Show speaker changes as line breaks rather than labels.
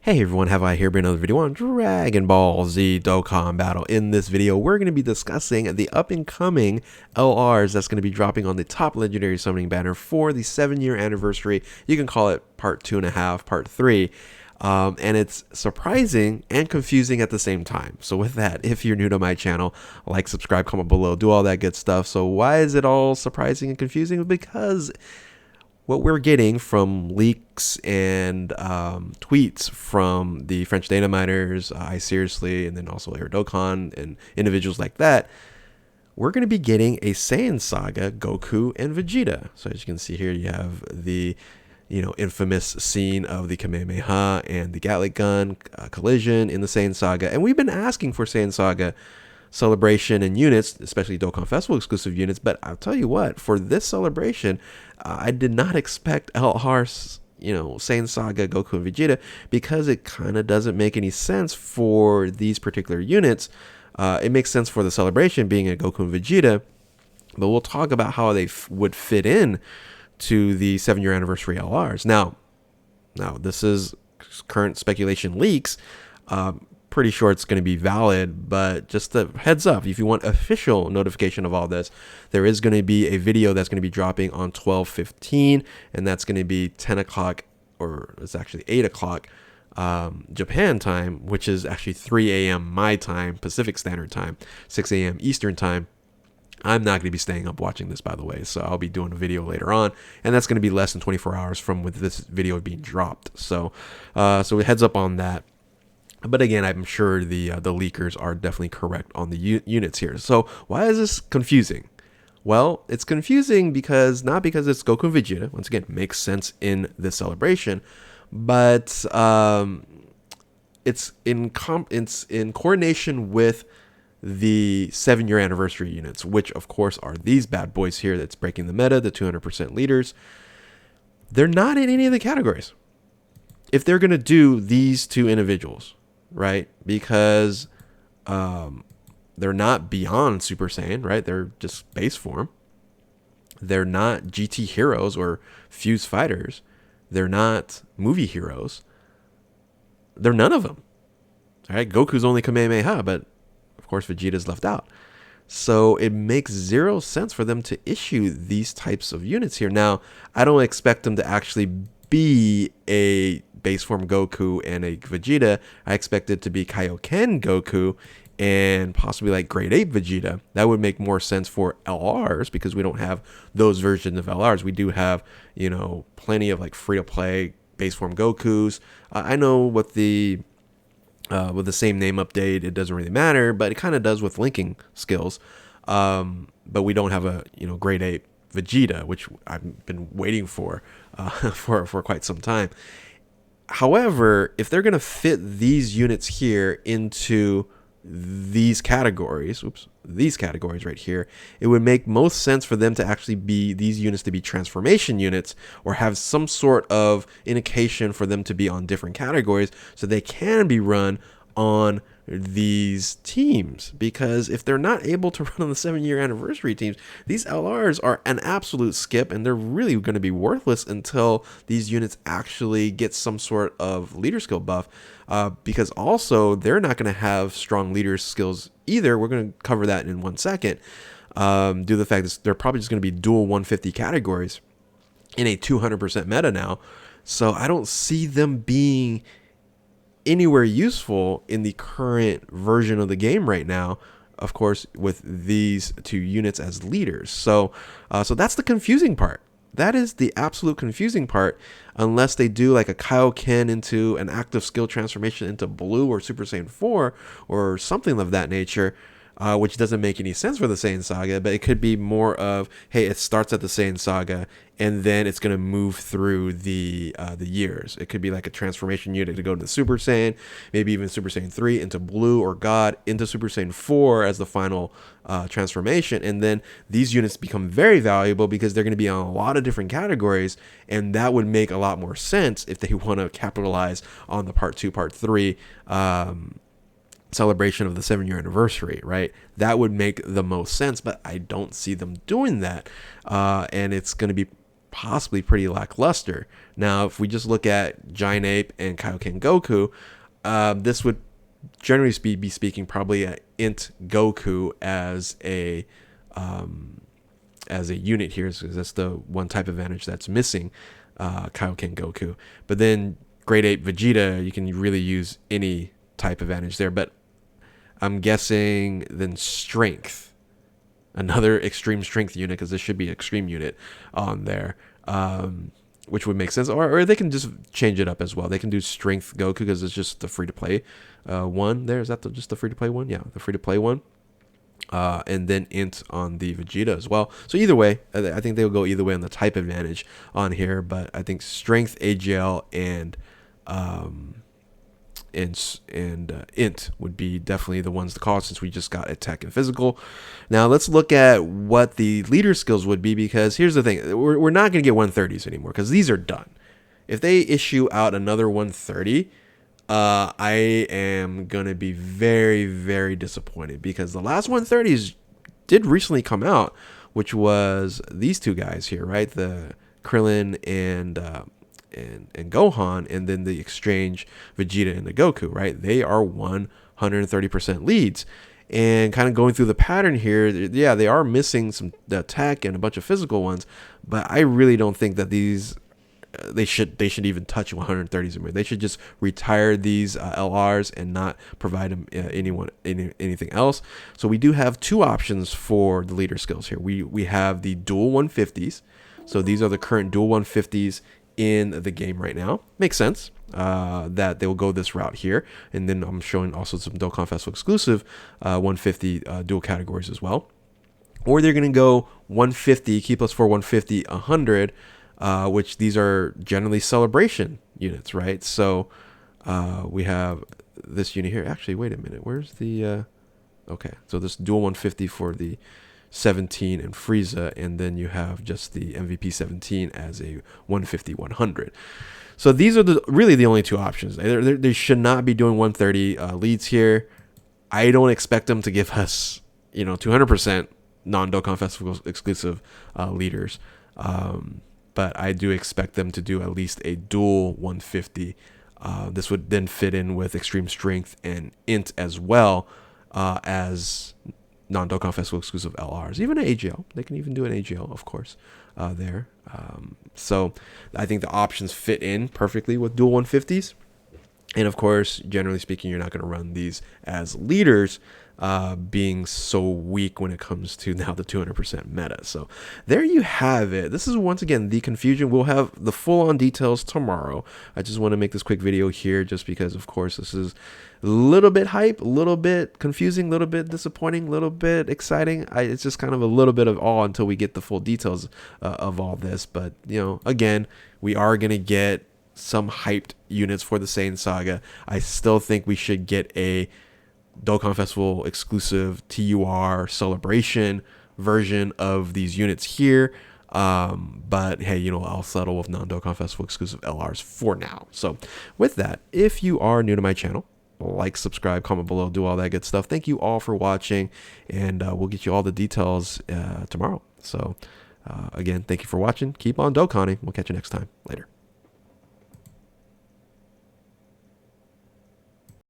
Hey everyone, have I here been another video on Dragon Ball Z Dokkan Battle. In this video, we're going to be discussing the up-and-coming LRs that's going to be dropping on the top legendary summoning banner for the 7-year anniversary. You can call it part 2.5, part 3. And it's surprising and confusing at the same time. So with that, if you're new to my channel, like, subscribe, comment below, do all that good stuff. So why is it all surprising and confusing? Because what we're getting from leaks and tweets from the French data miners, I Seriously, and then also SAIYAN Dokkan and individuals like that, we're going to be getting a SAIYAN Saga Goku and Vegeta. So as you can see here, you have the infamous scene of the Kamehameha and the Gatling gun collision in the SAIYAN Saga, and we've been asking for SAIYAN Saga celebration and units, especially Dokkan Festival exclusive units. But I'll tell you what, for this celebration, I did not expect LR's, SAIYAN Saga Goku and Vegeta, because it kind of doesn't make any sense for these particular units. It makes sense for the celebration being a Goku and Vegeta, but we'll talk about how they would fit in to the 7-year anniversary LRs. Now this is current speculation leaks. Pretty sure it's going to be valid, but just a heads up, if you want official notification of all this, there is going to be a video that's going to be dropping on 12/15, and that's going to be 10 o'clock, or it's actually 8 o'clock Japan time, which is actually 3 a.m. my time, Pacific Standard Time, 6 a.m. Eastern Time. I'm not going to be staying up watching this, by the way, so I'll be doing a video later on, and that's going to be less than 24 hours from with this video being dropped. So heads up on that. But again, I'm sure the leakers are definitely correct on the units here. So why is this confusing? Well, it's confusing because not because it's Goku and Vegeta. Once again, makes sense in this celebration, but it's in coordination with the 7-year anniversary units, which of course are these bad boys here that's breaking the meta, the 200% leaders. They're not in any of the categories. If they're going to do these two individuals, right? Because they're not beyond Super Saiyan, right? They're just base form. They're not GT heroes or fused fighters. They're not movie heroes. They're none of them. All right, Goku's only Kamehameha, but of course Vegeta's left out. So it makes zero sense for them to issue these types of units here. Now, I don't expect them to actually be a base form Goku and a Vegeta. I expect it to be Kaioken Goku and possibly like grade 8 Vegeta. That would make more sense for LRs, because we don't have those versions of LRs. We do have, plenty of like free to play base form Gokus. I know with the same name update, it doesn't really matter, but it kind of does with linking skills. But we don't have a grade 8 Vegeta, which I've been waiting for quite some time. However, if they're going to fit these units here into these categories, these categories right here, it would make most sense for them to actually be these units to be transformation units, or have some sort of indication for them to be on different categories so they can be run on these teams. Because if they're not able to run on the 7-year anniversary teams, these LRs are an absolute skip, and they're really going to be worthless until these units actually get some sort of leader skill buff. Because also they're not going to have strong leader skills either. We're going to cover that in 1 second. Due to the fact that they're probably just going to be dual 150 categories in a 200% meta now. So I don't see them being anywhere useful in the current version of the game right now, of course, with these two units as leaders. So that's the confusing part. That is the absolute confusing part, unless they do like a Kaioken into an active skill transformation into Blue or Super Saiyan 4 or something of that nature, which doesn't make any sense for the SAIYAN Saga. But it could be more of, hey, it starts at the SAIYAN Saga and then it's going to move through the years. It could be like a transformation unit to go to the Super Saiyan, maybe even Super Saiyan 3 into Blue or God into Super Saiyan 4 as the final transformation. And then these units become very valuable because they're going to be on a lot of different categories, and that would make a lot more sense if they want to capitalize on the part 2, part 3 celebration of the 7-year anniversary, right? That would make the most sense, but I don't see them doing that. And it's going to be possibly pretty lackluster. Now, if we just look at Giant Ape and Kaioken Goku, this would generally be speaking probably a int Goku as a unit here, because that's the one type advantage that's missing Kaioken Goku. But then Great Ape Vegeta, you can really use any type advantage there. But I'm guessing then strength, another extreme strength unit, because this should be extreme unit on there, which would make sense. Or they can just change it up as well. They can do strength Goku, because it's just the free-to-play one there. Is that just the free-to-play one? Yeah, the free-to-play one. And then int on the Vegeta as well. So either way, I think they'll go either way on the type advantage on here. But I think strength, AGL, and int would be definitely the ones to call, since we just got attack and physical. Now let's look at what the leader skills would be, because here's the thing: we're not going to get 130s anymore, because these are done. If they issue out another 130, I am gonna be very, very disappointed, because the last 130s did recently come out, which was these two guys here, right? The Krillin and Gohan, and then the exchange Vegeta and the Goku, right? They are 130% leads. And kind of going through the pattern here, yeah, they are missing some attack and a bunch of physical ones, but I really don't think that these they should even touch 130s anymore. They should just retire these LRs and not provide them anything else. So we do have two options for the leader skills here. We have the dual 150s. So these are the current dual 150s in the game right now. Makes sense that they will go this route here. And then I'm showing also some Dokkan Festival exclusive 150 dual categories as well. Or they're going to go 150, key plus 4, 150, 100, which these are generally celebration units, right? So we have this unit here. Actually, wait a minute. Where's the... okay, so this dual 150 for the 17 and Frieza, and then you have just the MVP 17 as a 150, 100. So these are really the only two options. They should not be doing 130 leads here. I don't expect them to give us, 200% non-Dokkan Festival exclusive leaders. But I do expect them to do at least a dual 150. This would then fit in with extreme strength and int as well as non-Dokkan Festival exclusive LRs. Even an AGL. They can even do an AGL, of course, there. So I think the options fit in perfectly with dual 150s. And of course, generally speaking, you're not going to run these as leaders, being so weak when it comes to now the 200% meta. So there you have it. This is once again the confusion. We'll have the full on details tomorrow. I just want to make this quick video here just because, of course, this is a little bit hype, a little bit confusing, a little bit disappointing, a little bit exciting. It's just kind of a little bit of all until we get the full details of all this. But, again, we are going to get some hyped units for the Saiyan Saga. I still think we should get a Dokkan Festival exclusive TUR celebration version of these units here. But hey, I'll settle with non-Dokkan Festival exclusive LRs for now. So with that, if you are new to my channel, like, subscribe, comment below, do all that good stuff. Thank you all for watching, and we'll get you all the details tomorrow. So again, thank you for watching. Keep on Dokkaning. We'll catch you next time. Later.